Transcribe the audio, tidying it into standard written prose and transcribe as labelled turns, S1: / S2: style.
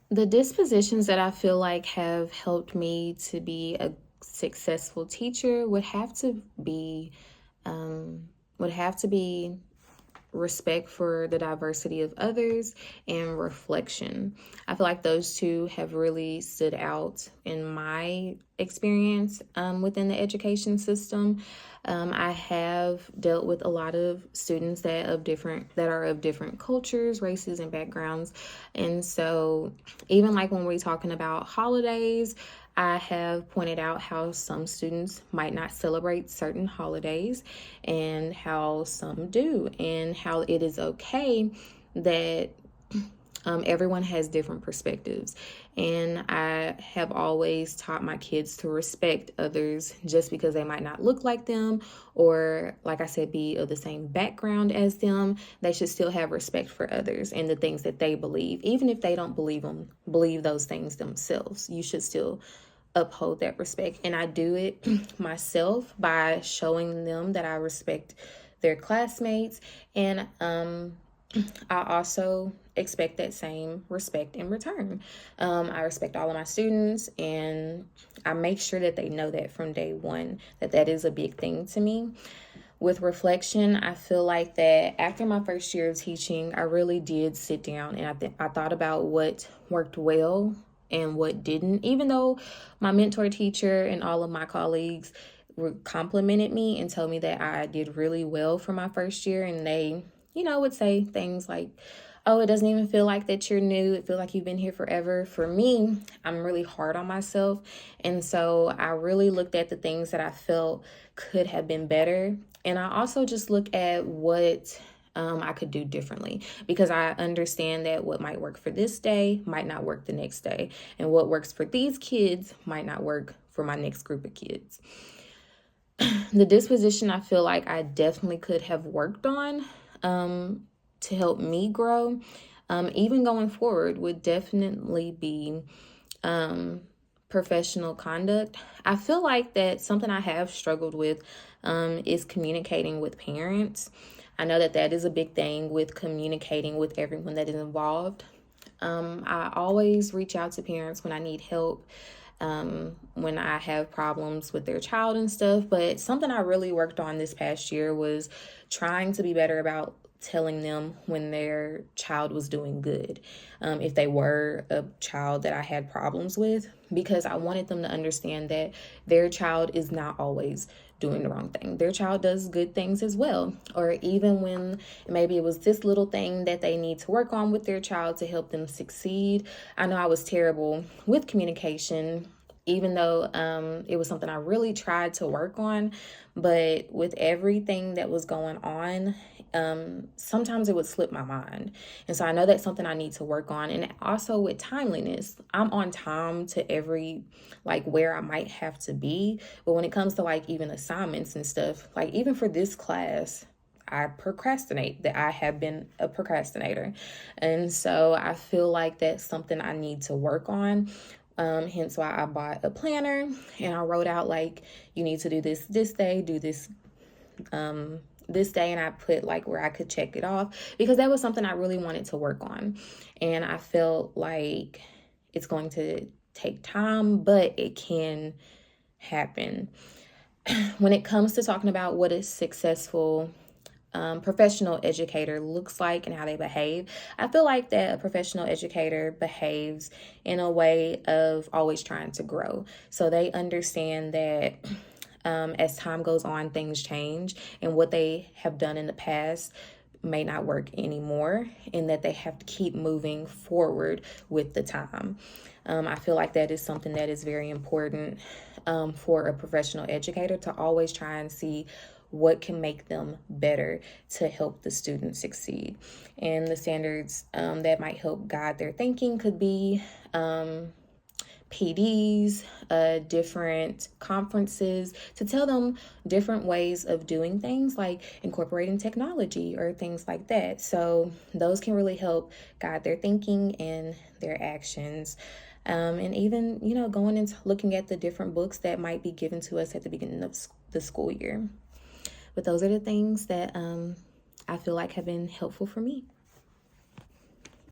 S1: The dispositions that I feel like have helped me to be a successful teacher be um, would have to be respect for the diversity of others and reflection. I feel like those two have really stood out in my experience within the education system. I have dealt with a lot of students that are of different cultures, races, and backgrounds, and so even like when we're talking about holidays, I have pointed out how some students might not celebrate certain holidays and how some do, and how it is okay that everyone has different perspectives. And I have always taught my kids to respect others just because they might not look like them or, like I said, be of the same background as them. They should still have respect for others and the things that they believe. Even if they don't believe those things themselves, you should still uphold that respect. And I do it myself by showing them that I respect their classmates, and I also expect that same respect in return. I respect all of my students, and I make sure that they know that from day one, that that is a big thing to me. With reflection, I feel like that after my first year of teaching, I really did sit down and I thought about what worked well and what didn't. Even though my mentor teacher and all of my colleagues complimented me and told me that I did really well for my first year, and they, would say things like, oh, it doesn't even feel like that you're new. It feels like you've been here forever. For me, I'm really hard on myself. And so I really looked at the things that I felt could have been better. And I also just look at what I could do differently, because I understand that what might work for this day might not work the next day. And what works for these kids might not work for my next group of kids. The disposition I feel like I definitely could have worked on to help me grow, even going forward, would definitely be professional conduct. I feel like that something I have struggled with is communicating with parents. I know that that is a big thing with communicating with everyone that is involved. I always reach out to parents when I need help, when I have problems with their child and stuff. But something I really worked on this past year was trying to be better about telling them when their child was doing good, if they were a child that I had problems with, because I wanted them to understand that their child is not always doing the wrong thing. Their child does good things as well. Or even when maybe it was this little thing that they need to work on with their child to help them succeed. I know I was terrible with communication, even though it was something I really tried to work on. But with everything that was going on, sometimes it would slip my mind. And so I know that's something I need to work on. And also with timeliness, I'm on time to every, like, where I might have to be. But when it comes to like even assignments and stuff, like even for this class, I procrastinate, that I have been a procrastinator. And so I feel like that's something I need to work on. Hence why I bought a planner and I wrote out, like, you need to do this day, do this day, and I put like where I could check it off, because that was something I really wanted to work on. And I felt like it's going to take time, but it can happen. When it comes to talking about what a successful professional educator looks like and how they behave, I feel like that a professional educator behaves in a way of always trying to grow. So they understand that as time goes on, things change, and what they have done in the past may not work anymore, and that they have to keep moving forward with the time. I feel like that is something that is very important for a professional educator, to always try and see what can make them better to help the student succeed. And the standards that might help guide their thinking could be PDs, different conferences, to tell them different ways of doing things, like incorporating technology or things like that. So those can really help guide their thinking and their actions. And even, going into looking at the different books that might be given to us at the beginning of the school year. But those are the things that I feel like have been helpful for me.